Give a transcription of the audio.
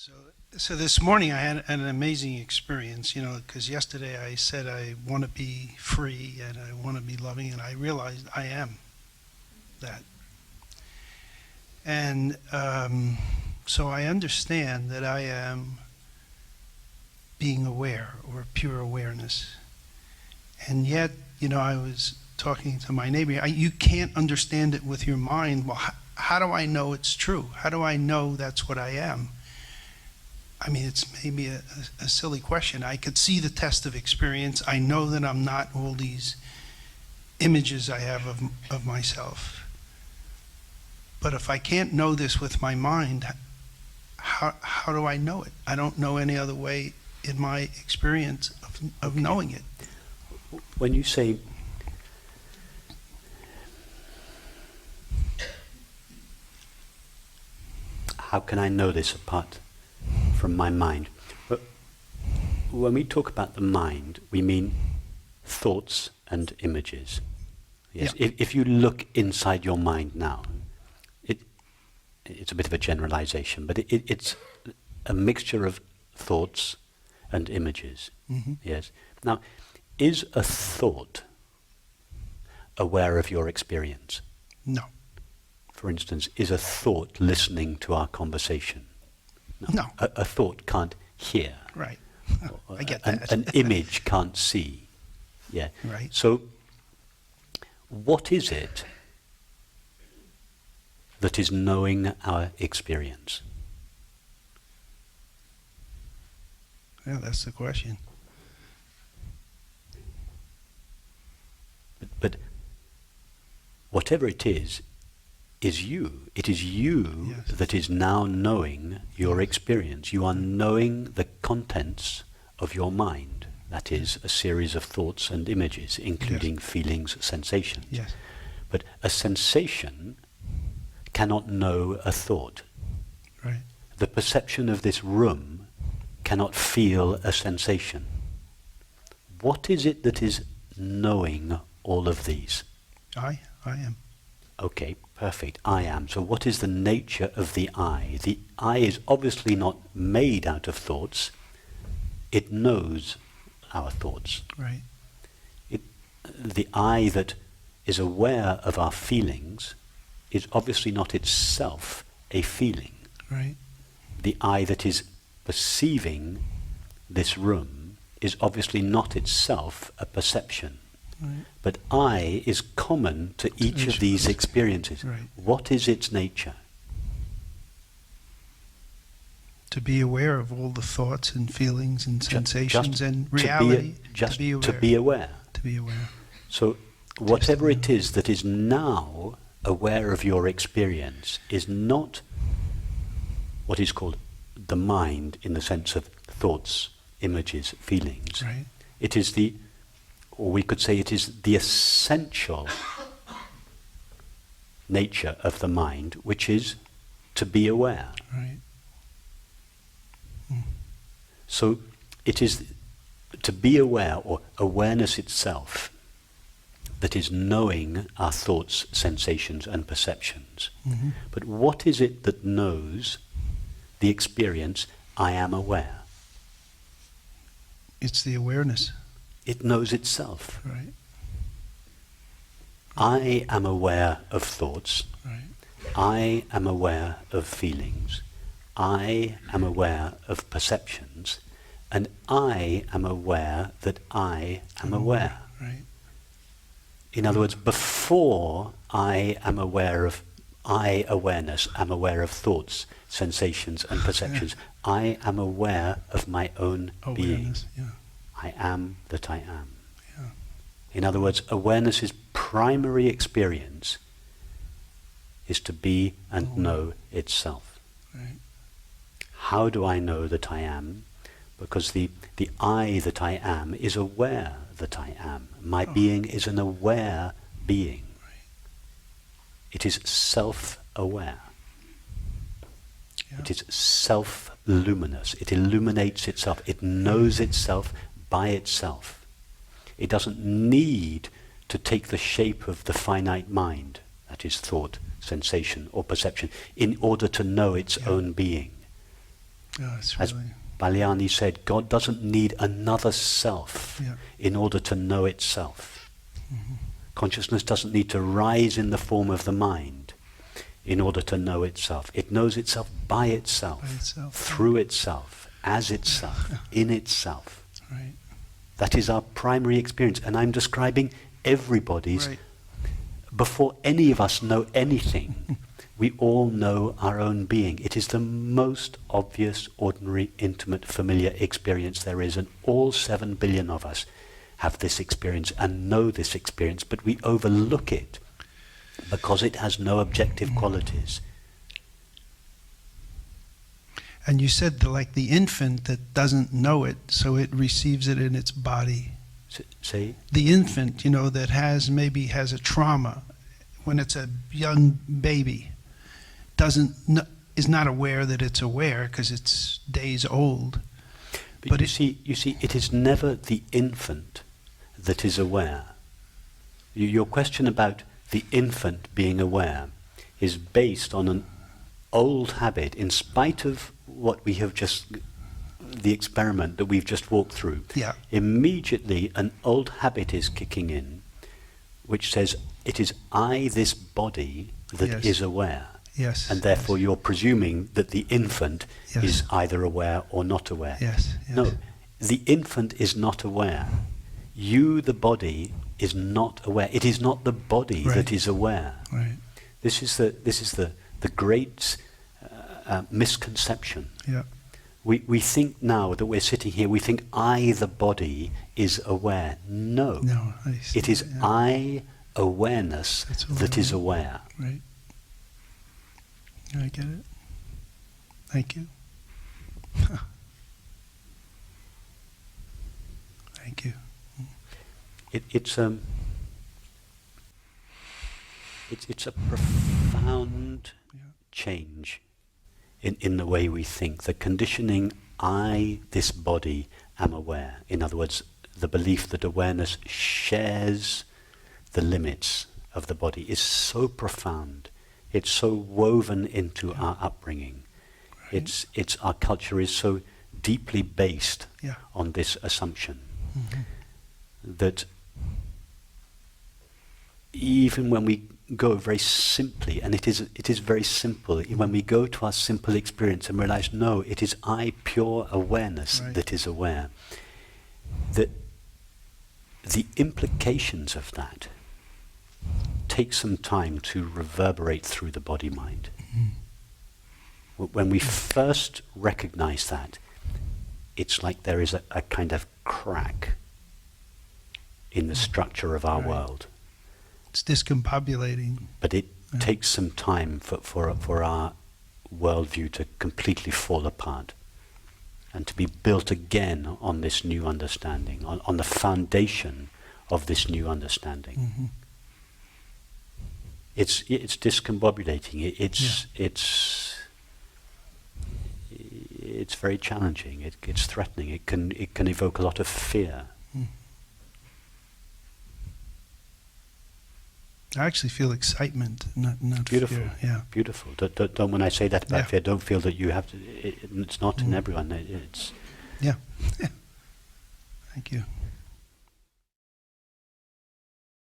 So, so this morning I had an amazing experience, because yesterday I said I want to be free and I want to be loving, and I realized I am that. And so I understand that I am being aware or pure awareness. And yet, I was talking to my neighbor, you can't understand it with your mind. Well, how do I know it's true? How do I know that's what I am? I mean, it's maybe a silly question. I could see the test of experience. I know that I'm not all these images I have of myself. But if I can't know this with my mind, how do I know it? I don't know any other way in my experience of knowing it. When you say, how can I know this apart from my mind? But when we talk about the mind, we mean thoughts and images. Yes. Yeah. If you look inside your mind now, it's a bit of a generalization, but it's a mixture of thoughts and images. Mm-hmm. Yes. Now, is a thought aware of your experience? No. For instance, is a thought listening to our conversation? No. A thought can't hear. Right. I get that. An image can't see. Yeah. Right. So, what is it that is knowing our experience? Yeah, that's the question. But whatever it is you. It is you Yes. that is now knowing your experience. You are knowing the contents of your mind. That is a series of thoughts and images, including feelings, sensations. Yes. But a sensation cannot know a thought. Right. The perception of this room cannot feel a sensation. What is it that is knowing all of these? I am. Okay, perfect. I am. So what is the nature of the I? The I is obviously not made out of thoughts. It knows our thoughts. Right. The I that is aware of our feelings is obviously not itself a feeling. Right. The I that is perceiving this room is obviously not itself a perception. Right. But I is common to each of these us. experiences. Right. What is its nature? To be aware of all the thoughts and feelings and sensations and reality. Just to be aware. to be aware. To be aware. So whatever it is that is now aware of your experience is not what is called the mind in the sense of thoughts, images, feelings. Right. It is or we could say it is the essential nature of the mind, which is to be aware. Right. So it is to be aware, or awareness itself, that is knowing our thoughts, sensations and perceptions. Mm-hmm. But what is it that knows the experience, I am aware? It's the awareness. It knows itself. Right. I am aware of thoughts. Right. I am aware of feelings. I am aware of perceptions. And I am aware that I am aware. Right. In other words, before I am aware of awareness, am aware of thoughts, sensations and perceptions, I am aware of my own being. Awareness. Yeah. I am that I am. Yeah. In other words, awareness's primary experience is to be and know itself. Right. How do I know that I am? Because the I that I am is aware that I am. My being is an aware being. Right. It is self-aware. Yeah. It is self-luminous. It illuminates itself. It knows itself by itself. It doesn't need to take the shape of the finite mind, that is thought, sensation or perception, in order to know its own being. Oh, it's As really, Balyani said, God doesn't need another self yeah. in order to know itself. Mm-hmm. Consciousness doesn't need to rise in the form of the mind in order to know itself. It knows itself by itself, By itself, through itself, as itself, in itself. Right. That is our primary experience. And I'm describing everybody's. Right. Before any of us know anything, we all know our own being. It is the most obvious, ordinary, intimate, familiar experience there is, and all 7 billion of us have this experience and know this experience, but we overlook it because it has no objective qualities. And you said like the infant that doesn't know it, so it receives it in its body. See? The infant, that maybe has a trauma when it's a young baby, is not aware that it's aware because it's days old. But you see, it is never the infant that is aware. Your question about the infant being aware is based on an old habit, in spite of what we have the experiment that we've just walked through. Yeah. Immediately an old habit is kicking in, which says, it is I, this body, that is aware. Yes. And therefore you're presuming that the infant Yes. is either aware or not aware. Yes. No, the infant is not aware. You, the body, is not aware. It is not the body Right. that is aware. Right. This is the great misconception. Yeah. We think now that we're sitting here, we think I, the body, is aware. No. No. I see It is that, yeah. I, awareness, That's that is aware. Right. I get it. Thank you. Thank you. It's a profound change in the way we think. The conditioning, I, this body, am aware. In other words, the belief that awareness shares the limits of the body is so profound. It's so woven into our upbringing. Right. It's our culture is so deeply based Yeah. on this assumption Mhm. that even when we go very simply, and it is very simple, when we go to our simple experience and realize, no, it is I, pure awareness, Right. that is aware, that the implications of that take some time to reverberate through the body-mind. When we first recognize that, it's like there is a kind of crack in the structure of our Right. world. It's discombobulating. But it Yeah. takes some time for our worldview to completely fall apart and to be built again on this new understanding, on the foundation of this new understanding. Mm-hmm. It's discombobulating. It's very challenging. It's threatening. It can evoke a lot of fear. I actually feel excitement, not Beautiful. fear. Yeah. Beautiful. Don't when I say that about Yeah. fear, don't feel that you have to. It's not in everyone. It's Yeah. Thank you.